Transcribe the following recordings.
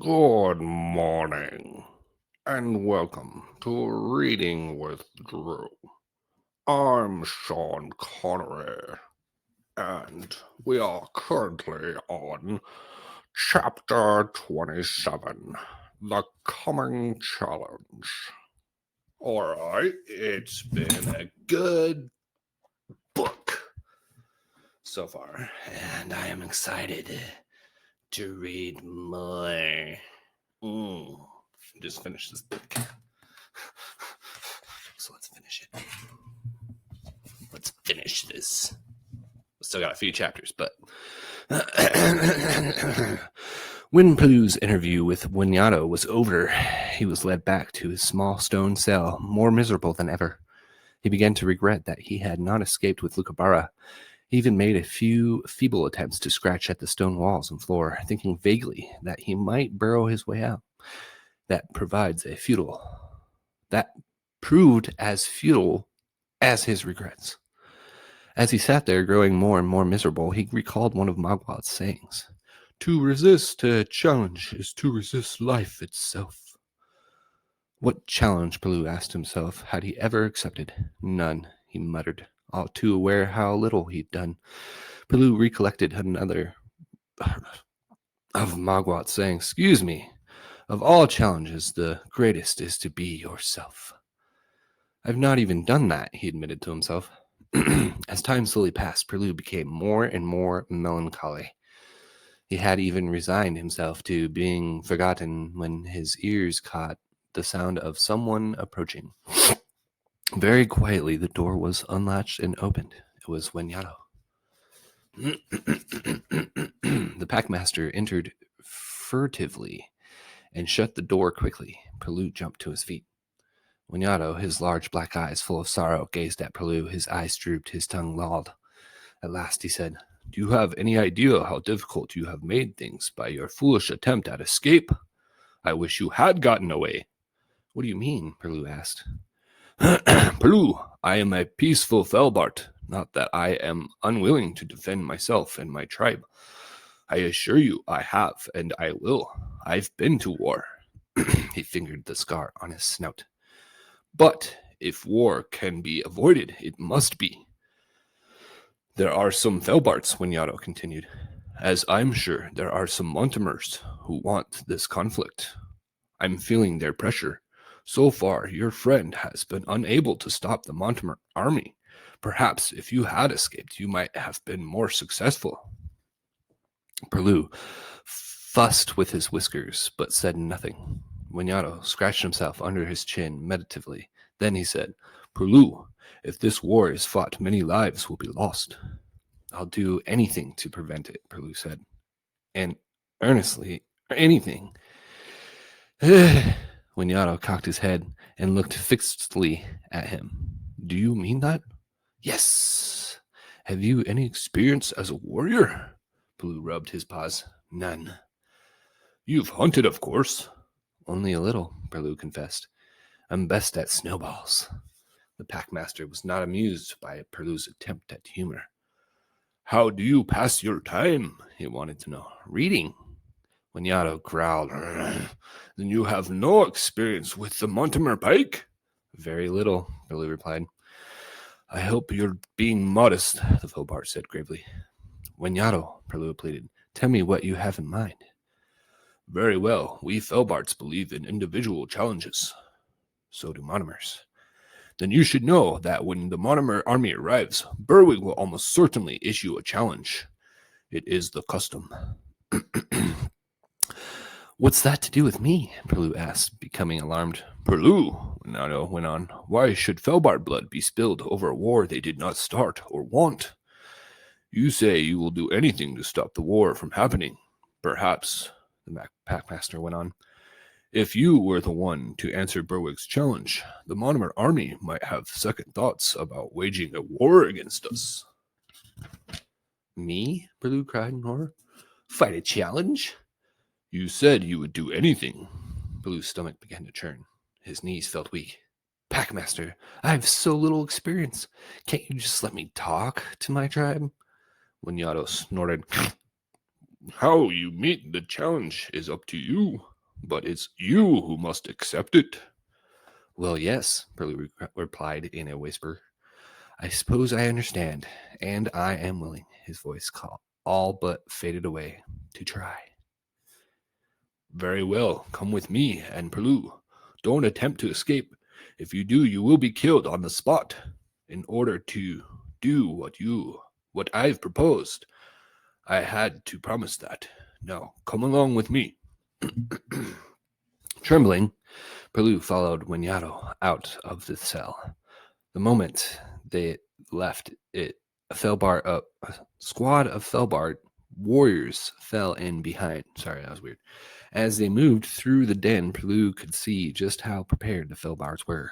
Good morning, and welcome to Reading with Drew. I'm Sean Connery, and we are currently on Chapter 27, The Coming Challenge. Alright, it's been a good book so far, and I am excited to read more. Just finish this book. So let's finish it. Let's finish this. Still got a few chapters, but when Peloo's interview with Wynyato was over, he was led back to his small stone cell, more miserable than ever. He began to regret that he had not escaped with Lucabara. He even made a few feeble attempts to scratch at the stone walls and floor, thinking vaguely that he might burrow his way out. That proved as futile as his regrets. As he sat there, growing more and more miserable, he recalled one of Magwat's sayings. To resist a challenge is to resist life itself. What challenge, Peloo asked himself, had he ever accepted? None, he muttered, all too aware how little he'd done. Peloo recollected another of Magwat's saying, excuse me, of all challenges, the greatest is to be yourself. I've not even done that, he admitted to himself. As time slowly passed, Peloo became more and more melancholy. He had even resigned himself to being forgotten when his ears caught the sound of someone approaching. Very quietly, the door was unlatched and opened. It was Wynyato. The packmaster entered furtively and shut the door quickly. Peloo jumped to his feet. Wynyato, his large black eyes full of sorrow, gazed at Peloo. His eyes drooped, his tongue lolled. At last he said, Do you have any idea how difficult you have made things by your foolish attempt at escape? I wish you had gotten away. What do you mean? Peloo asked. Peloo, I am a peaceful Felbart, not that I am unwilling to defend myself and my tribe. I assure you I have, and I will. I've been to war. He fingered the scar on his snout. But if war can be avoided, it must be. There are some Felbarts, Wynyato continued, as I'm sure there are some Montemers who want this conflict. I'm feeling their pressure. So far, your friend has been unable to stop the Montemer army. Perhaps if you had escaped, you might have been more successful. Peloo fussed with his whiskers, but said nothing. Wynyato scratched himself under his chin meditatively. Then he said, Peloo, if this war is fought, many lives will be lost. I'll do anything to prevent it, Peloo said. And earnestly, anything. Wynyato cocked his head and looked fixedly at him. Do you mean that? Yes. Have you any experience as a warrior? Peloo rubbed his paws. None. You've hunted, of course. Only a little, Peloo confessed. I'm best at snowballs. The packmaster was not amused by Peloo's attempt at humor. How do you pass your time? He wanted to know. Reading. Wynyato growled. Then you have no experience with the Montemer pike? Very little, Peloo replied. I hope you're being modest, the Felbart said gravely. Wynyato, Peloo pleaded, tell me what you have in mind. Very well, we Felbarts believe in individual challenges. So do Monomers. Then you should know that when the Monomer army arrives, Berwick will almost certainly issue a challenge. It is the custom. What's that to do with me? Peloo asked, becoming alarmed. Peloo, Wynyato went on, why should Felbart blood be spilled over a war they did not start or want? You say you will do anything to stop the war from happening. Perhaps, the packmaster went on, if you were the one to answer Berwick's challenge, the Monomer army might have second thoughts about waging a war against us. Me? Peloo cried in horror. Fight a challenge? You said you would do anything. Peloo's stomach began to churn. His knees felt weak. Packmaster, I have so little experience. Can't you just let me talk to my tribe? Wynyato snorted. How you meet the challenge is up to you. But it's you who must accept it. Well, yes, Perlu replied in a whisper. I suppose I understand, and I am willing. His voice all but faded away. To try. Very well, come with me and Perlu. Don't attempt to escape. If you do, you will be killed on the spot. In order to do what I've proposed, I had to promise that. Now, come along with me. Trembling, Perlu followed Wenyato out of the cell. The moment they left it, a squad of Felbard warriors fell in behind. Sorry, that was weird. As they moved through the den, Perlu could see just how prepared the Felbards were.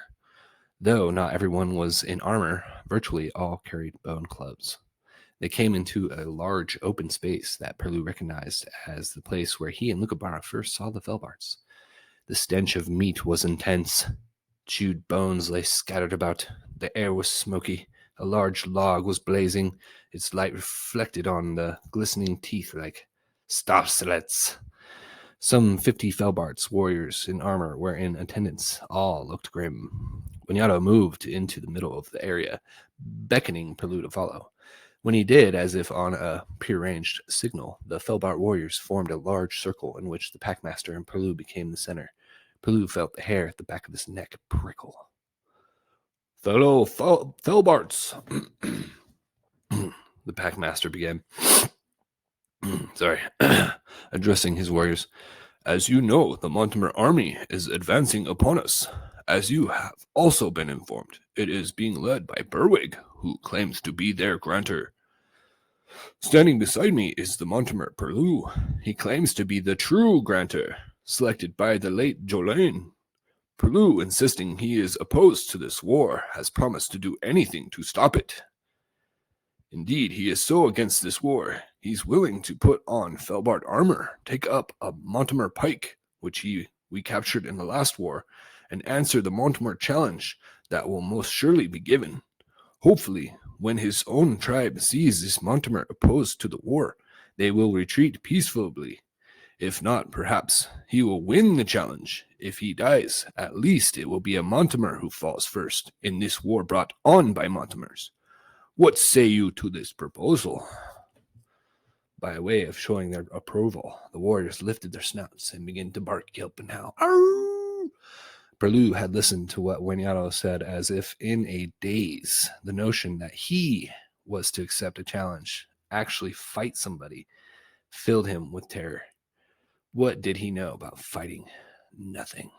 Though not everyone was in armor, virtually all carried bone clubs. They came into a large open space that Perlu recognized as the place where he and Lucabara first saw the Felbards. The stench of meat was intense. Chewed bones lay scattered about. The air was smoky. A large log was blazing. Its light reflected on the glistening teeth like starslets. Some 50 Felbarts, warriors in armor, were in attendance. All looked grim. Wenyato moved into the middle of the area, beckoning Perlu to follow. When he did, as if on a prearranged signal, the Felbart warriors formed a large circle in which the Packmaster and Perlu became the center. Perlu felt the hair at the back of his neck prickle. Fellow Felbarts, The Packmaster began. Sorry, addressing his warriors. as you know, the Mortimer army is advancing upon us. As you have also been informed, it is being led by Berwig, who claims to be their grantor. Standing beside me is the Mortimer Perlu. He claims to be the true grantor, selected by the late Jolaine. Perlu, insisting he is opposed to this war, has promised to do anything to stop it. Indeed, he is so against this war, he's willing to put on Felbart armor, take up a Mortimer pike, which we captured in the last war, and answer the Mortimer challenge that will most surely be given. Hopefully, when his own tribe sees this Mortimer opposed to the war, they will retreat peacefully. If not, perhaps he will win the challenge. If he dies, at least it will be a Mortimer who falls first in this war brought on by Mortimers. What say you to this proposal? By way of showing their approval, the warriors lifted their snouts and began to bark, yelp, and howl. Arr! Perlu had listened to what Wenyato said as if in a daze. The notion that he was to accept a challenge, actually fight somebody, filled him with terror. What did he know about fighting? Nothing.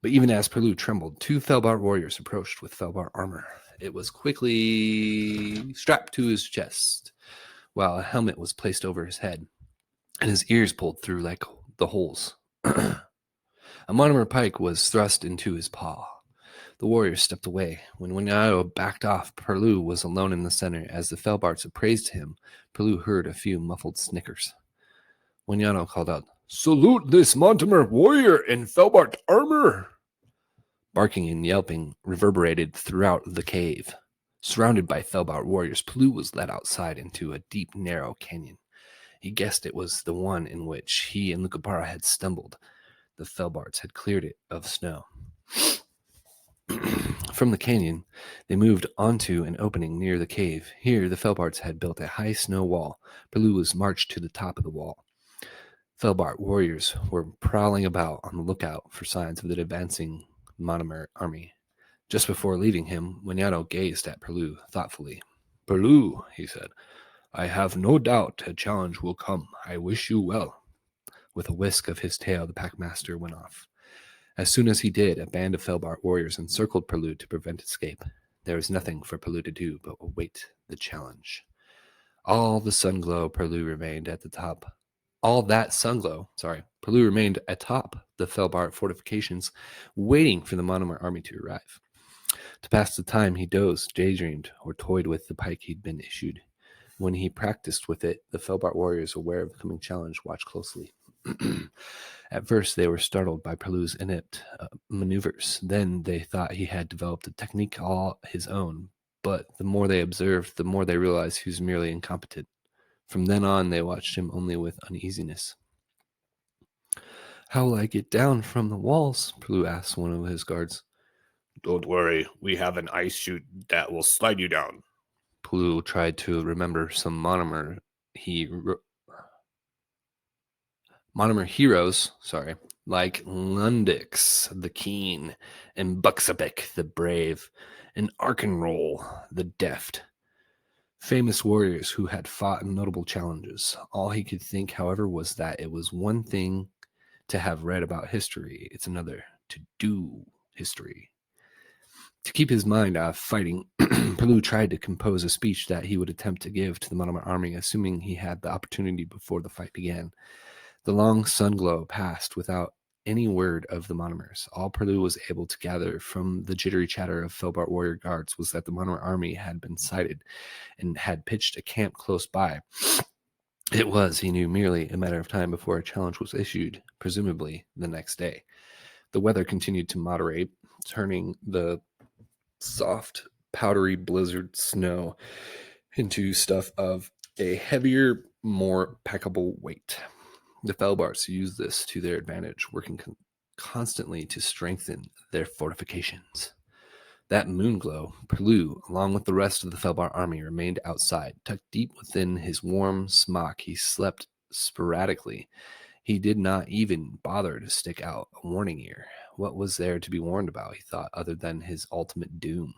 But even as Perlu trembled, 2 Felbart warriors approached with Felbart armor. It was quickly strapped to his chest, while a helmet was placed over his head, and his ears pulled through like the holes. A Mortimer pike was thrust into his paw. The warriors stepped away. When Wenyato backed off, Perlu was alone in the center. As the Felbarts appraised him, Perlu heard a few muffled snickers. Wenyato called out, Salute this Mortimer warrior in Felbart armor! Barking and yelping reverberated throughout the cave. Surrounded by Felbart warriors, Perlu was led outside into a deep, narrow canyon. He guessed it was the one in which he and Lucabara had stumbled. The Felbarts had cleared it of snow. From the canyon, they moved onto an opening near the cave. Here, the Felbarts had built a high snow wall. Perlu was marched to the top of the wall. Felbart warriors were prowling about on the lookout for signs of the advancing Mortimer army. Just before leaving him, Wenyato gazed at Perlu thoughtfully. Perlu, he said, I have no doubt a challenge will come. I wish you well. With a whisk of his tail, the Packmaster went off. As soon as he did, a band of Felbart warriors encircled Perlu to prevent escape. There was nothing for Perlu to do but await the challenge. All that sunglow, Perlu remained atop the Felbart fortifications, waiting for the Mortimer army to arrive. To pass the time, he dozed, daydreamed, or toyed with the pike he'd been issued. When he practiced with it, the Felbart warriors, aware of the coming challenge, watched closely. At first, they were startled by Perlu's inept maneuvers. Then they thought he had developed a technique all his own. But the more they observed, the more they realized he was merely incompetent. From then on, they watched him only with uneasiness. How will I get down from the walls? Pelou asked one of his guards. Don't worry, we have an ice chute that will slide you down. Pelou tried to remember some monomer heroes, like Lundix the Keen, and Buxabic the Brave, and Arkenroll the Deft. Famous warriors who had fought in notable challenges. All he could think, however, was that it was one thing to have read about history, it's another to do history. To keep his mind off fighting, Pelou tried to compose a speech that he would attempt to give to the Monomer army, assuming he had the opportunity before the fight began. The long sun glow passed without any word of the Monomers. All Pelou was able to gather from the jittery chatter of Felbart warrior guards was that the Monomer army had been sighted and had pitched a camp close by. It was, he knew, merely a matter of time before a challenge was issued, presumably the next day. The weather continued to moderate, turning the soft, powdery blizzard snow into stuff of a heavier, more packable weight. The Felbarts used this to their advantage, working constantly to strengthen their fortifications. That moonglow, Pelou, along with the rest of the Felbar army, remained outside. Tucked deep within his warm smock, he slept sporadically. He did not even bother to stick out a warning ear. What was there to be warned about, he thought, other than his ultimate doom?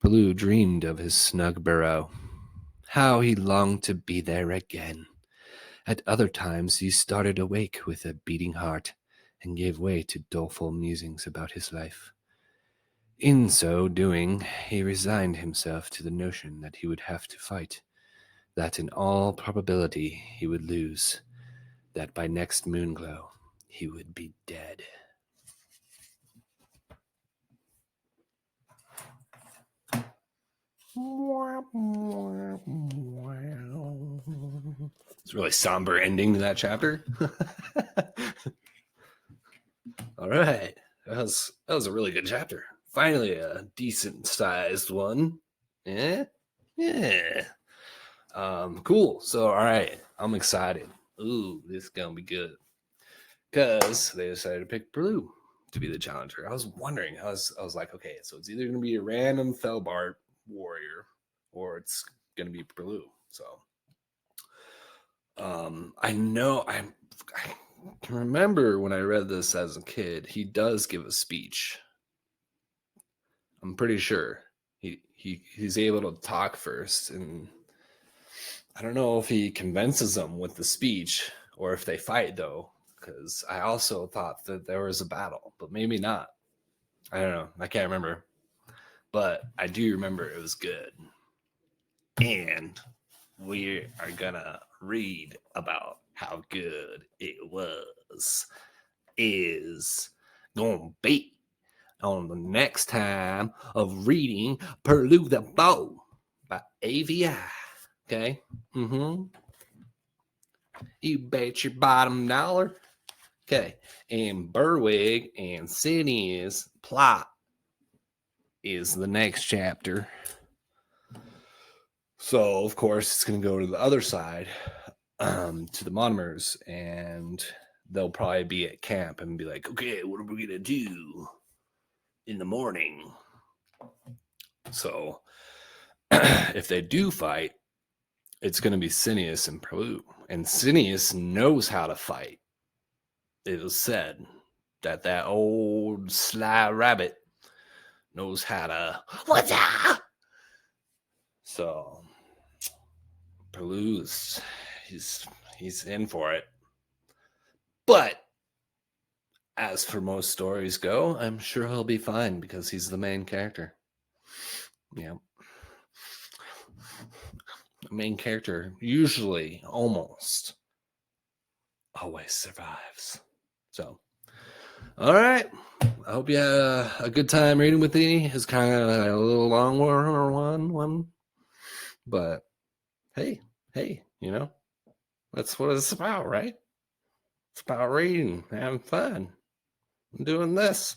Pelou dreamed of his snug burrow. How he longed to be there again. At other times he started awake with a beating heart and gave way to doleful musings about his life. In so doing, he resigned himself to the notion that he would have to fight, that in all probability he would lose, that by next moonglow he would be dead. It's a really somber ending to that chapter. All right. That was a really good chapter. Finally, a decent sized one. Yeah. Cool. So, all right. I'm excited. Ooh, this is gonna be good. Because they decided to pick Pelou to be the challenger. I was wondering. I was like, okay, so it's either gonna be a random Felbart warrior or it's gonna be Pelou. So I know I can remember when I read this as a kid, he does give a speech. I'm pretty sure he's able to talk first, and I don't know if he convinces them with the speech or if they fight though, because I also thought that there was a battle, but maybe not. I don't know. I can't remember, but I do remember it was good, and we are gonna read about how good it is gonna be on the next time of reading Perlu the Bow by AVI. Okay? You bet your bottom dollar. Okay. And Berwig and Sydney's plot is the next chapter. So, of course, it's going to go to the other side, to the Monomers, and they'll probably be at camp and be like, okay, what are we going to do in the morning? So, if they do fight, it's going to be Cineas and Pelou. And Cineas knows how to fight. It was said that old sly rabbit knows how to. What's up? So Pelou's he's in for it. But as for most stories go, I'm sure he'll be fine because he's the main character. Yeah. The main character usually almost always survives. So, all right. I hope you had a good time reading with me. It's kind of a little long one. But hey, that's what it's about, right? It's about reading, having fun, doing this.